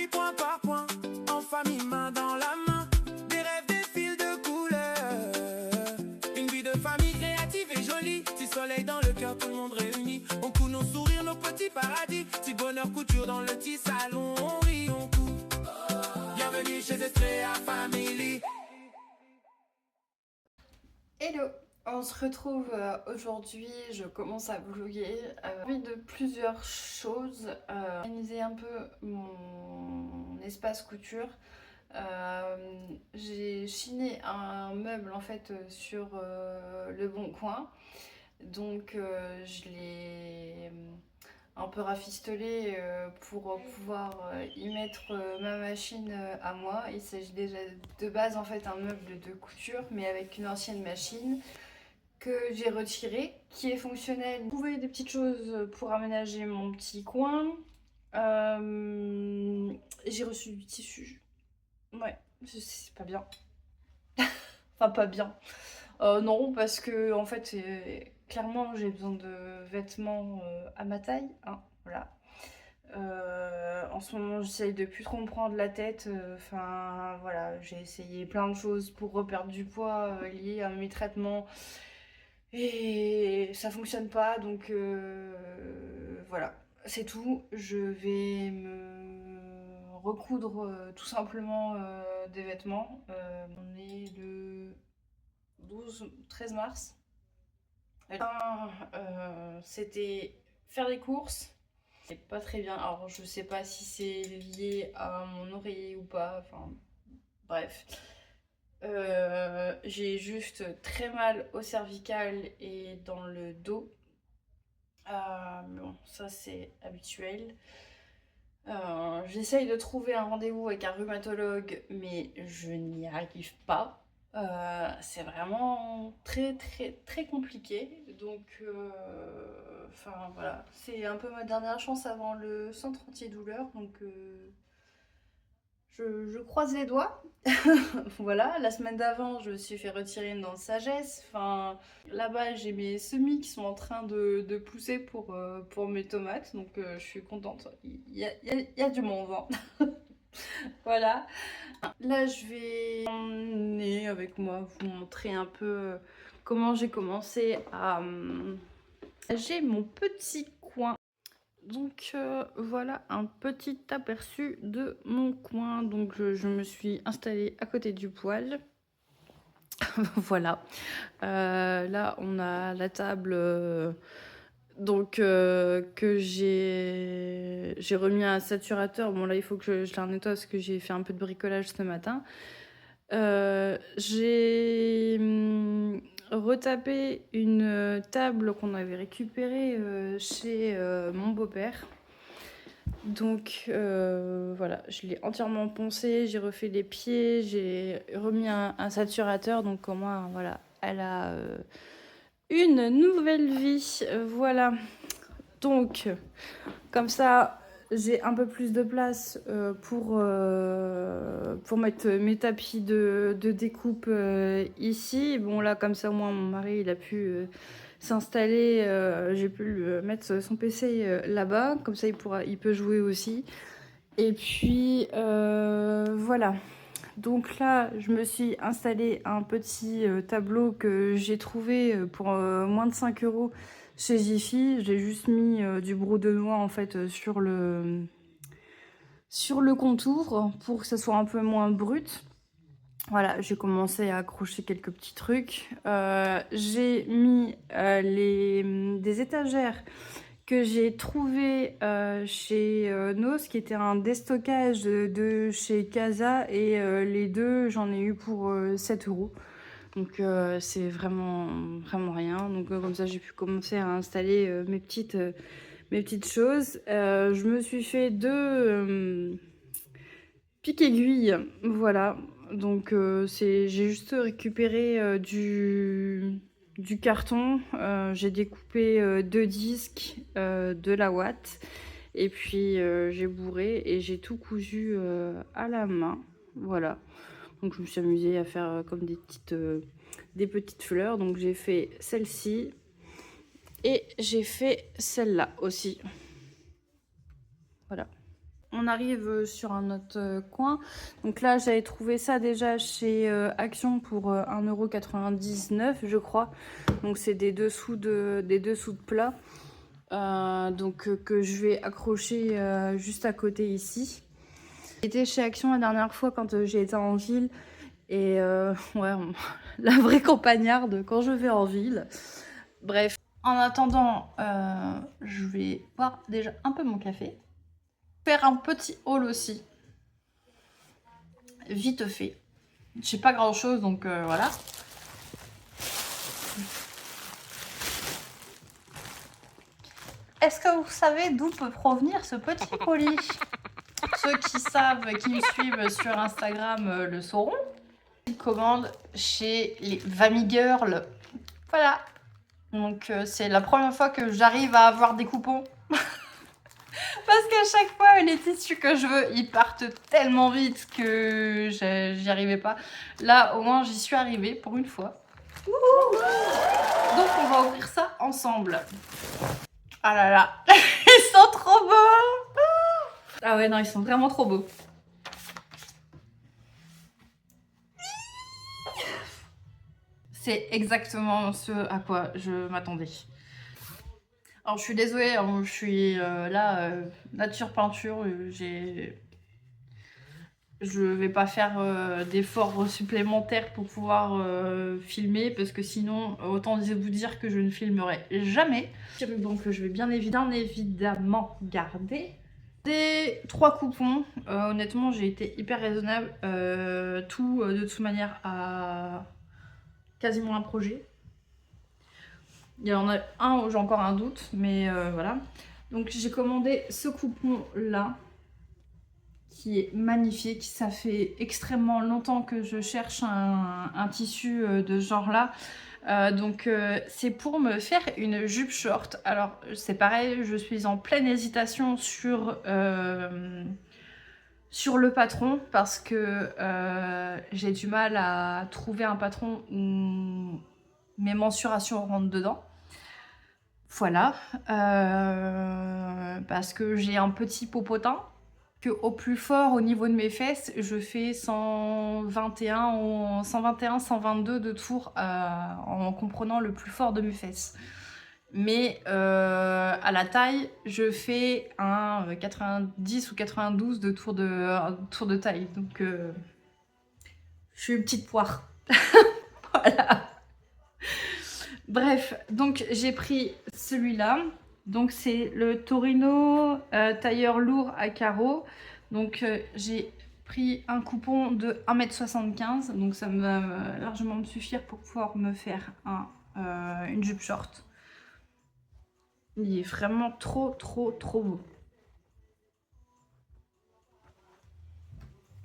construit point par point, en famille, main dans la main. Des rêves, des fils de couleurs. Une vie de famille créative et jolie. Petit soleil dans le cœur, tout le monde réuni. On coud nos sourires, nos petits paradis. Petit bonheur, couture dans le petit salon. On rit, on coud. Bienvenue chez Estrella Family. Hello, on se retrouve aujourd'hui, je commence à vlogger. Envie de plusieurs choses, organiser un peu mon espace couture. J'ai chiné un meuble en fait sur Le Bon Coin, donc je l'ai un peu rafistolé pour pouvoir y mettre ma machine à moi. Il s'agit déjà de base en fait un meuble de couture mais avec une ancienne machine que j'ai retirée, qui est fonctionnelle. J'ai trouvé des petites choses pour aménager mon petit coin. J'ai reçu du tissu. Ouais, c'est pas bien. Enfin pas bien. Non, parce que en fait clairement j'ai besoin de vêtements à ma taille, hein, voilà. En ce moment j'essaye de plus trop me prendre la tête, enfin voilà, j'ai essayé plein de choses pour reperdre du poids liés à mes traitements et ça fonctionne pas, donc voilà, c'est tout. Je vais me recoudre tout simplement des vêtements. On est le 13 mars. C'était faire des courses. C'est pas très bien. Alors je sais pas si c'est lié à mon oreiller ou pas. Enfin bref. J'ai juste très mal au cervical et dans le dos. Mais bon, ça c'est habituel. J'essaye de trouver un rendez-vous avec un rhumatologue, mais je n'y arrive pas. C'est vraiment très très très compliqué. Donc, enfin voilà, c'est un peu ma dernière chance avant le centre antidouleur. Donc, je croise les doigts. Voilà, la semaine d'avant, je me suis fait retirer une dent de sagesse. Enfin, là-bas, j'ai mes semis qui sont en train de pousser pour mes tomates. Donc, je suis contente. Il y a du monde, hein. Voilà. Là, je vais emmener avec moi, vous montrer un peu comment j'ai commencé à aménager mon petit coin. Donc voilà un petit aperçu de mon coin. Donc je me suis installée à côté du poêle. Voilà. Là on a la table donc que j'ai remis un saturateur. Bon là il faut que je la nettoie parce que j'ai fait un peu de bricolage ce matin. J'ai retapé une table qu'on avait récupérée chez mon beau-père. Donc voilà, je l'ai entièrement poncée, j'ai refait les pieds, j'ai remis un saturateur. Donc au moins, voilà, elle a une nouvelle vie. Voilà. Donc, comme ça, j'ai un peu plus de place pour mettre mes tapis de découpe ici. Bon là, comme ça, au moins, mon mari, il a pu s'installer. J'ai pu lui mettre son PC là-bas. Comme ça, il peut jouer aussi. Et puis, voilà. Donc là, je me suis installé un petit tableau que j'ai trouvé pour moins de 5 € chez Jiffy. J'ai juste mis du brou de noix en fait sur le contour pour que ça soit un peu moins brut. Voilà, j'ai commencé à accrocher quelques petits trucs. J'ai mis des étagères que j'ai trouvé chez Nos, qui était un déstockage de chez Casa, et les deux j'en ai eu pour 7 €. Donc c'est vraiment rien. Donc comme ça j'ai pu commencer à installer mes petites choses. Je me suis fait deux pics aiguilles, voilà. Donc j'ai juste récupéré du carton. J'ai découpé 2 disques de la Watt, et puis j'ai bourré et j'ai tout cousu à la main, voilà. Donc je me suis amusée à faire comme des petites fleurs. Donc j'ai fait celle-ci et j'ai fait celle-là aussi, voilà. on arrive sur un autre coin. Donc là, j'avais trouvé ça déjà chez Action pour 1,99 € je crois. Donc c'est des dessous de plat. Que je vais accrocher juste à côté ici. J'étais chez Action la dernière fois quand j'ai été en ville. Et ouais, la vraie campagnarde quand je vais en ville. Bref. En attendant, je vais boire déjà un peu mon café. Faire un petit haul aussi. Vite fait. Je sais pas grand chose, donc voilà. Est-ce que vous savez d'où peut provenir ce petit colis? Ceux qui savent, qui me suivent sur Instagram le sauront. Une commande chez les Vammy Girls. Voilà. Donc c'est la première fois que j'arrive à avoir des coupons. Parce qu'à chaque fois, les tissus que je veux, ils partent tellement vite que j'y arrivais pas. Là, au moins, j'y suis arrivée pour une fois. Wouhou. Donc, on va ouvrir ça ensemble. Ah là là, ils sont trop beaux. Ah ouais, non, ils sont vraiment trop beaux. C'est exactement ce à quoi je m'attendais. Alors je suis désolée, je suis là, nature peinture, je vais pas faire d'efforts supplémentaires pour pouvoir filmer parce que sinon, autant vous dire que je ne filmerai jamais. Donc je vais bien évidemment garder des 3 coupons. Honnêtement, j'ai été hyper raisonnable. Tout de toute manière à quasiment un projet. Il y en a un où j'ai encore un doute, mais voilà. Donc j'ai commandé ce coupon là, qui est magnifique. Ça fait extrêmement longtemps que je cherche un tissu de ce genre là. C'est pour me faire une jupe short. Alors c'est pareil, je suis en pleine hésitation sur le patron parce que j'ai du mal à trouver un patron où mes mensurations rentrent dedans. Voilà, parce que j'ai un petit popotin, que au plus fort au niveau de mes fesses, je fais 121, 122 de tour en comprenant le plus fort de mes fesses. Mais à la taille, je fais un 90 ou 92 de tour de taille. Donc je suis une petite poire. Voilà. Bref, donc j'ai pris celui-là. Donc c'est le Torino tailleur lourd à carreaux. Donc j'ai pris un coupon de 1,75 m. Donc ça va largement me suffire pour pouvoir me faire une jupe short. Il est vraiment trop beau.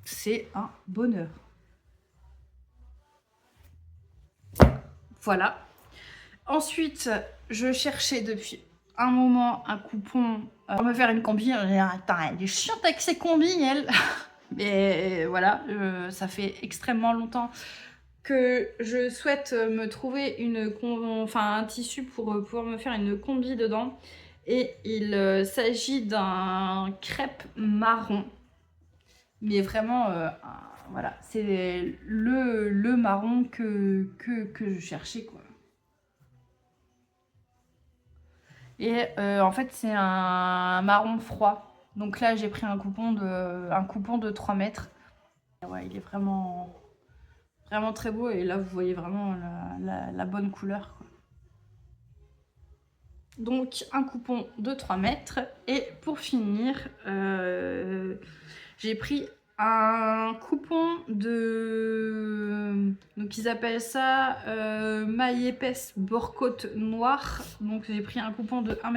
C'est un bonheur. Voilà. Ensuite, je cherchais depuis un moment un coupon pour me faire une combi. Attends, elle est chiante avec ses combis, elle. Mais voilà, ça fait extrêmement longtemps que je souhaite me trouver un tissu pour pouvoir me faire une combi dedans. Et il s'agit d'un crêpe marron. Mais vraiment, voilà, c'est le marron que je cherchais, quoi. Et en fait, c'est un marron froid. Donc là, j'ai pris un coupon de 3 mètres. Et ouais, il est vraiment très beau. Et là, vous voyez vraiment la bonne couleur, quoi. Donc, un coupon de 3 mètres. Et pour finir, j'ai pris un coupon donc ils appellent ça maille épaisse bord-côte noir. Donc j'ai pris un coupon de 1,50 m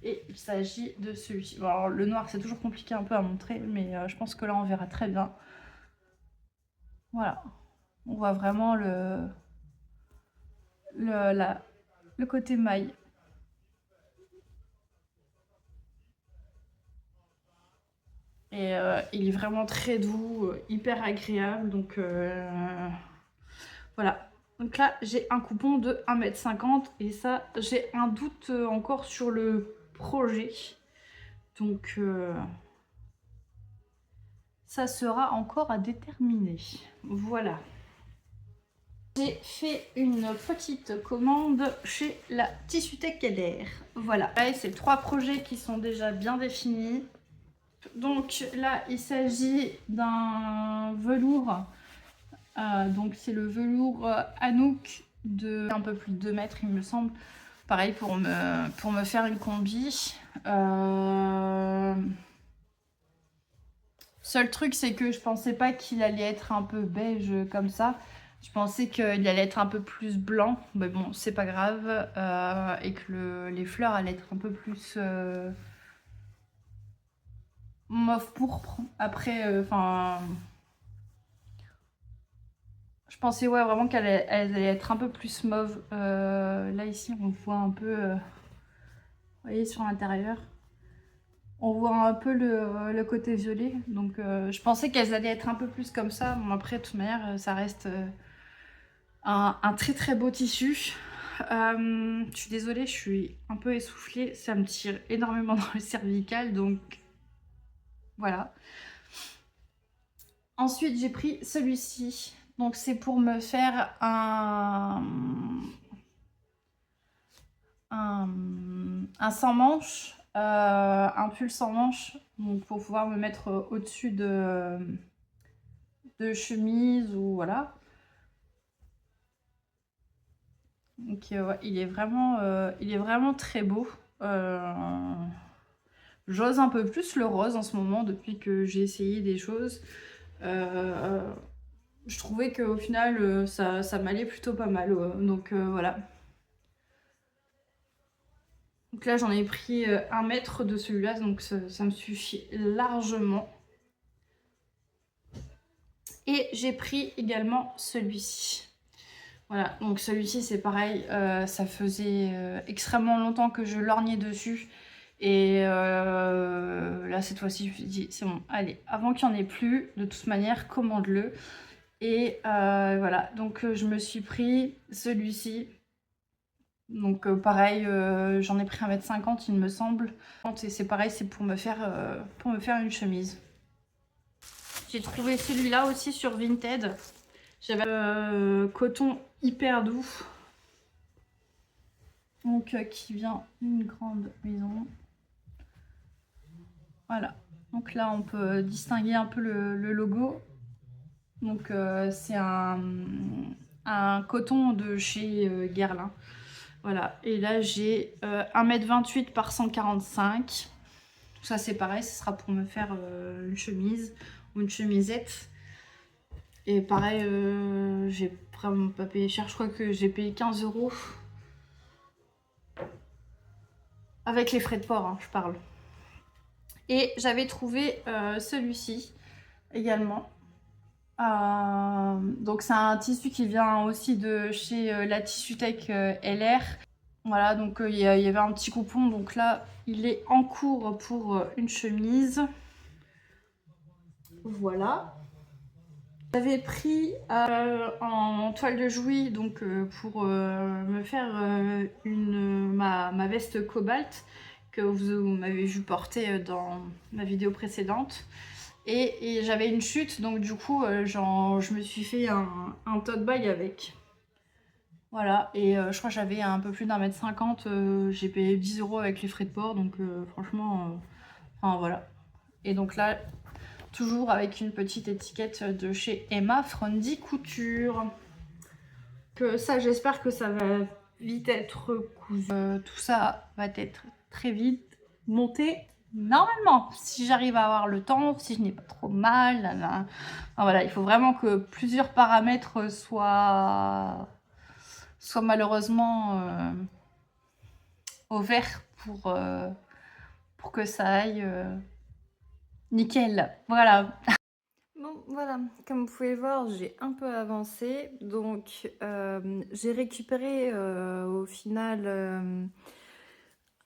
et il s'agit de celui-ci. Bon, alors le noir c'est toujours compliqué un peu à montrer, mais je pense que là on verra très bien. Voilà, on voit vraiment le côté maille. Et il est vraiment très doux, hyper agréable. Donc voilà. Donc là, j'ai un coupon de 1,50 m. Et ça, j'ai un doute encore sur le projet. Donc ça sera encore à déterminer. Voilà. J'ai fait une petite commande chez la Tissutech LR. Voilà. Là, c'est 3 projets qui sont déjà bien définis. Donc là, il s'agit d'un velours. Donc c'est le velours Anouk de un peu plus de 2 mètres, il me semble. Pareil pour me faire une combi. Seul truc, c'est que je pensais pas qu'il allait être un peu beige comme ça. Je pensais qu'il allait être un peu plus blanc, mais bon, c'est pas grave. Et que les fleurs allaient être un peu plus mauve pourpre. Après, enfin, je pensais ouais, vraiment qu'elle allait être un peu plus mauve. Là, ici, on voit un peu, vous voyez, sur l'intérieur. On voit un peu le côté violet. Donc, je pensais qu'elles allaient être un peu plus comme ça. Bon, après, de toute manière, ça reste un très très beau tissu. Je suis désolée, je suis un peu essoufflée. Ça me tire énormément dans le cervical. Donc, voilà. Ensuite, j'ai pris celui-ci. Donc, c'est pour me faire un sans manche, un pull sans manche, donc pour pouvoir me mettre au-dessus de chemise ou voilà. Donc ouais, il est vraiment très beau. J'ose un peu plus le rose en ce moment depuis que j'ai essayé des choses. Je trouvais qu'au final ça m'allait plutôt pas mal. Donc voilà. Donc là j'en ai pris 1 mètre de celui-là, donc ça me suffit largement. Et j'ai pris également celui-ci. Voilà, donc celui-ci c'est pareil, ça faisait extrêmement longtemps que je lorgnais dessus. Et là cette fois-ci je me suis dit c'est bon, allez, avant qu'il n'y en ait plus, de toute manière commande-le. Et voilà, donc je me suis pris celui-ci. Donc pareil, j'en ai pris 1,50 m il me semble. Et c'est pareil, c'est pour me faire une chemise. J'ai trouvé celui-là aussi sur Vinted. J'avais coton hyper doux. Donc qui vient d'une grande maison. Voilà. Donc là on peut distinguer un peu le logo. Donc c'est un coton de chez Guerlain. Voilà. Et là j'ai 1,28 m par 145. Ça c'est pareil, ce sera pour me faire une chemise ou une chemisette. Et pareil, j'ai vraiment pas payé cher, je crois que j'ai payé 15 €. Avec les frais de port, hein, je parle. Et j'avais trouvé celui-ci également. Donc c'est un tissu qui vient aussi de chez la Tissutech LR. Voilà, donc il y avait un petit coupon, donc là il est en cours pour une chemise. Voilà. J'avais pris en toile de Jouy donc pour me faire ma veste cobalt que vous m'avez vu porter dans ma vidéo précédente. Et j'avais une chute, donc du coup je me suis fait un tote bag avec. Voilà, et je crois que j'avais un peu plus d'1,50 m, j'ai payé 10 € avec les frais de port, donc franchement, enfin voilà. Et donc là, toujours avec une petite étiquette de chez Emma Frondy Couture. Que ça, j'espère que ça va vite être cousu. Tout ça va être très vite monté normalement, si j'arrive à avoir le temps, si je n'ai pas trop mal. Enfin, voilà, il faut vraiment que plusieurs paramètres soient malheureusement au vert pour que ça aille nickel. Voilà. Bon, voilà, comme vous pouvez voir, j'ai un peu avancé. Donc, j'ai récupéré au final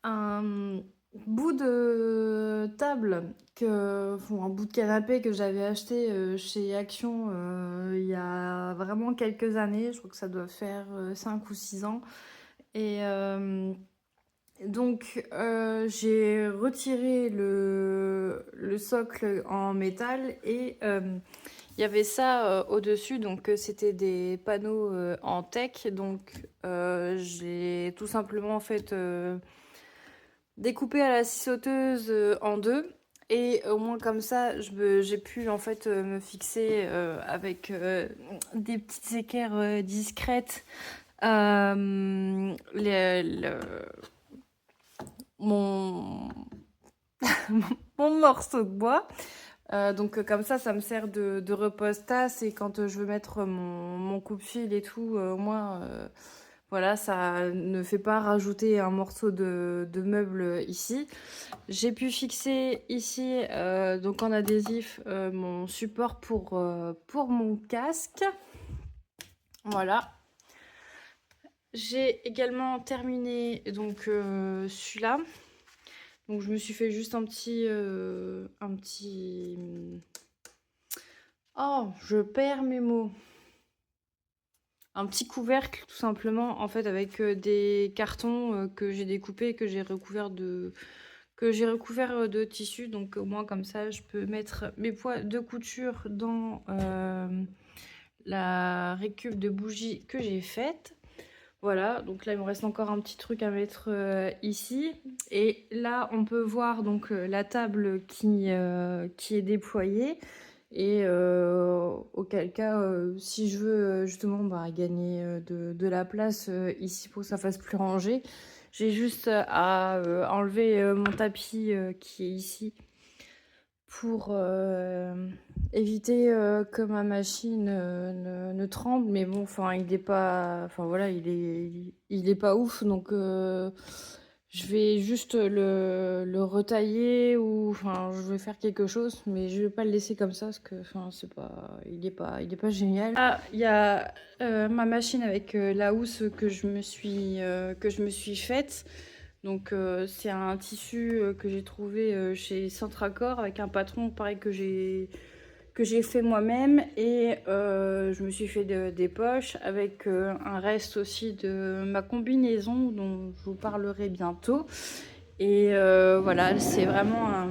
un bout de table, un bout de canapé que j'avais acheté chez Action il y a vraiment quelques années. Je crois que ça doit faire 5 ou 6 ans. Et Donc j'ai retiré le socle en métal et il y avait ça au-dessus, donc c'était des panneaux en tech. Donc j'ai tout simplement en fait découpé à la scie sauteuse en deux. Et au moins comme ça, j'ai pu en fait me fixer avec des petites équerres discrètes mon, mon morceau de bois. Donc comme ça me sert de repose-tasse et quand je veux mettre mon coupe-fil et tout, au moins, voilà, ça ne fait pas rajouter un morceau de meuble ici. J'ai pu fixer ici, donc en adhésif, mon support pour mon casque. Voilà. J'ai également terminé donc celui-là. Donc je me suis fait juste un petit oh, je perds mes mots. Un petit couvercle tout simplement en fait avec des cartons que j'ai découpés et que j'ai recouvert de tissu. Donc au moins comme ça je peux mettre mes poids de couture dans la récup de bougies que j'ai faite. Voilà, donc là il me reste encore un petit truc à mettre ici. Et là on peut voir donc la table qui est déployée. Et auquel cas, si je veux justement gagner de la place ici pour que ça fasse plus rangé, j'ai juste à enlever mon tapis qui est ici pour éviter que ma machine ne tremble. Mais bon, enfin, il est pas, enfin voilà, il est pas ouf, donc je vais juste le retailler ou enfin je vais faire quelque chose, mais je vais pas le laisser comme ça parce que enfin c'est pas, il est pas génial. Ah, il y a ma machine avec la housse que je me suis faite. Donc c'est un tissu que j'ai trouvé chez Centracor avec un patron pareil que j'ai fait moi-même et je me suis fait des poches avec un reste aussi de ma combinaison dont je vous parlerai bientôt. Et voilà, c'est vraiment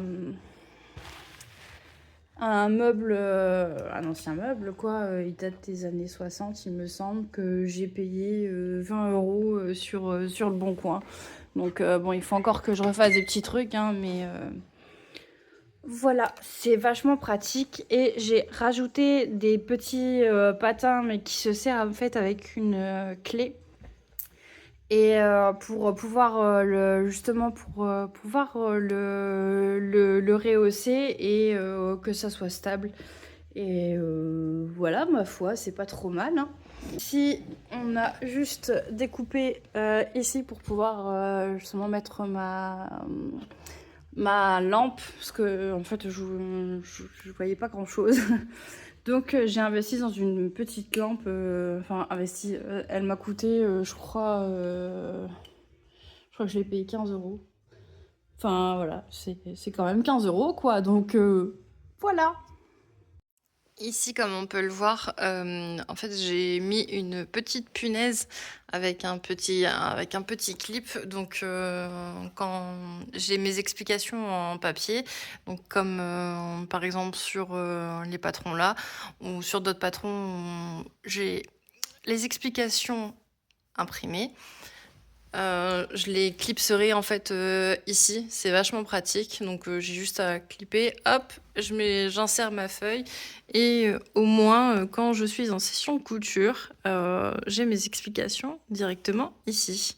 un meuble, un ancien meuble quoi, il date des années 60 il me semble, que j'ai payé 20 € sur le Bon Coin. Donc bon, il faut encore que je refasse des petits trucs, hein, mais voilà, c'est vachement pratique. Et j'ai rajouté des petits patins, mais qui se servent en fait avec une clé. Et pour pouvoir justement pour pouvoir le rehausser et que ça soit stable. Et voilà, ma foi, c'est pas trop mal, hein. Ici, on a juste découpé ici pour pouvoir justement mettre ma lampe, parce que en fait, je voyais pas grand-chose. Donc, j'ai investi dans une petite lampe. Enfin, investi, elle m'a coûté, je crois que je l'ai payé 15 €. Enfin, voilà, c'est quand même 15 € quoi. Donc, voilà. Ici, comme on peut le voir, en fait, j'ai mis une petite punaise avec un petit clip. Donc, quand j'ai mes explications en papier, donc comme par exemple sur les patrons là ou sur d'autres patrons, j'ai les explications imprimées. Je les clipserai en fait ici, c'est vachement pratique. Donc j'ai juste à clipper, hop, j'insère ma feuille et au moins quand je suis en session de couture, j'ai mes explications directement ici.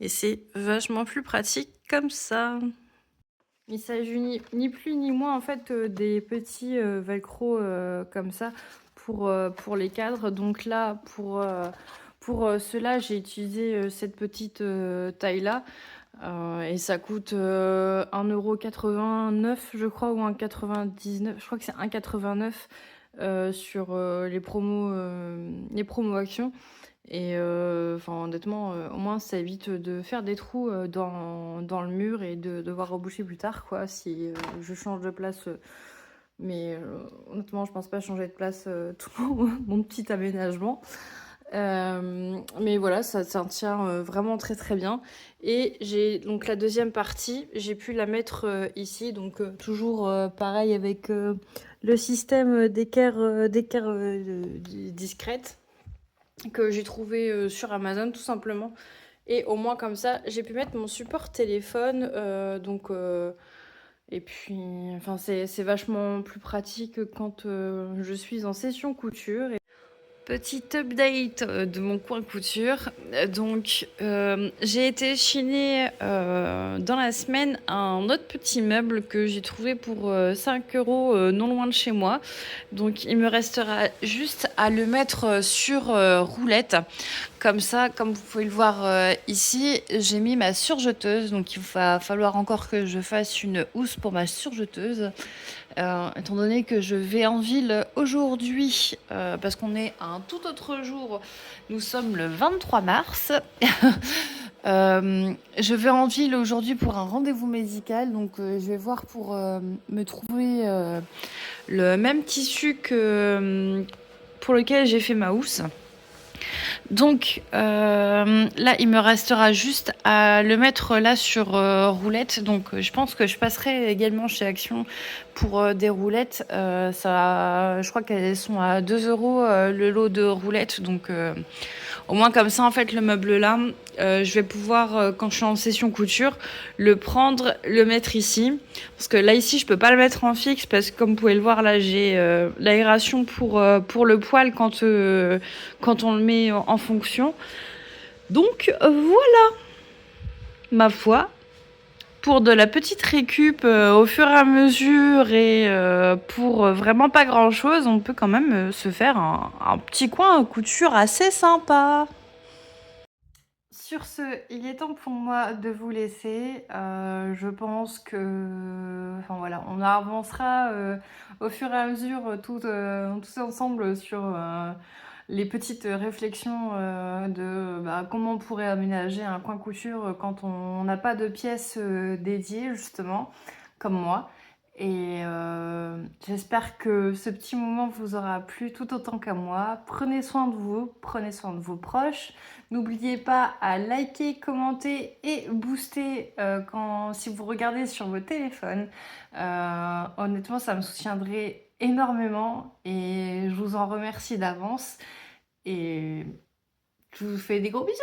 Et c'est vachement plus pratique comme ça. Il s'agit ni plus ni moins en fait des petits velcro comme ça pour les cadres. Donc là, pour cela, j'ai utilisé cette petite taille-là. Et ça coûte 1,89 € je crois, ou 1,99 €. Je crois que c'est 1,89 € sur les promos actions. Et enfin honnêtement, au moins ça évite de faire des trous dans le mur et de devoir reboucher plus tard quoi, si je change de place. Mais honnêtement, je pense pas changer de place tout mon petit aménagement. Mais voilà, ça tient vraiment très très bien. Et j'ai donc la deuxième partie, j'ai pu la mettre ici, donc toujours pareil avec le système d'équerre discrète que j'ai trouvé sur Amazon tout simplement. Et au moins comme ça, j'ai pu mettre mon support téléphone, et puis, enfin, c'est vachement plus pratique quand je suis en session couture. Petit update de mon coin couture. J'ai été chiner dans la semaine un autre petit meuble que j'ai trouvé pour 5 euros non loin de chez moi. Donc, il me restera juste à le mettre sur roulette. Comme ça, comme vous pouvez le voir ici, j'ai mis ma surjeteuse. Donc, il va falloir encore que je fasse une housse pour ma surjeteuse. Étant donné que je vais en ville aujourd'hui, parce qu'on est un tout autre jour, nous sommes le 23 mars. Je vais en ville aujourd'hui pour un rendez-vous médical, donc je vais voir pour me trouver le même tissu que pour lequel j'ai fait ma housse. Donc là, il me restera juste à le mettre là sur roulette. Donc je pense que je passerai également chez Action pour des roulettes. Je crois qu'elles sont à 2 euros le lot de roulettes. Donc au moins comme ça, en fait, le meuble là, je vais pouvoir, quand je suis en session couture, le prendre, le mettre ici. Parce que là, ici, je peux pas le mettre en fixe parce que comme vous pouvez le voir, là, j'ai l'aération pour le poil quand on le met en fonction. Donc voilà, ma foi, pour de la petite récup au fur et à mesure et pour vraiment pas grand chose, on peut quand même se faire un petit coin couture assez sympa. Sur ce, il est temps pour moi de vous laisser. Je pense que, enfin voilà, on avancera au fur et à mesure tous ensemble sur les petites réflexions de comment on pourrait aménager un coin couture quand on n'a pas de pièces dédiées justement, comme moi. Et j'espère que ce petit moment vous aura plu tout autant qu'à moi. Prenez soin de vous, prenez soin de vos proches. N'oubliez pas à liker, commenter et booster si vous regardez sur vos téléphones. Honnêtement, ça me soutiendrait énormément et je vous en remercie d'avance. Et je vous fais des gros bisous.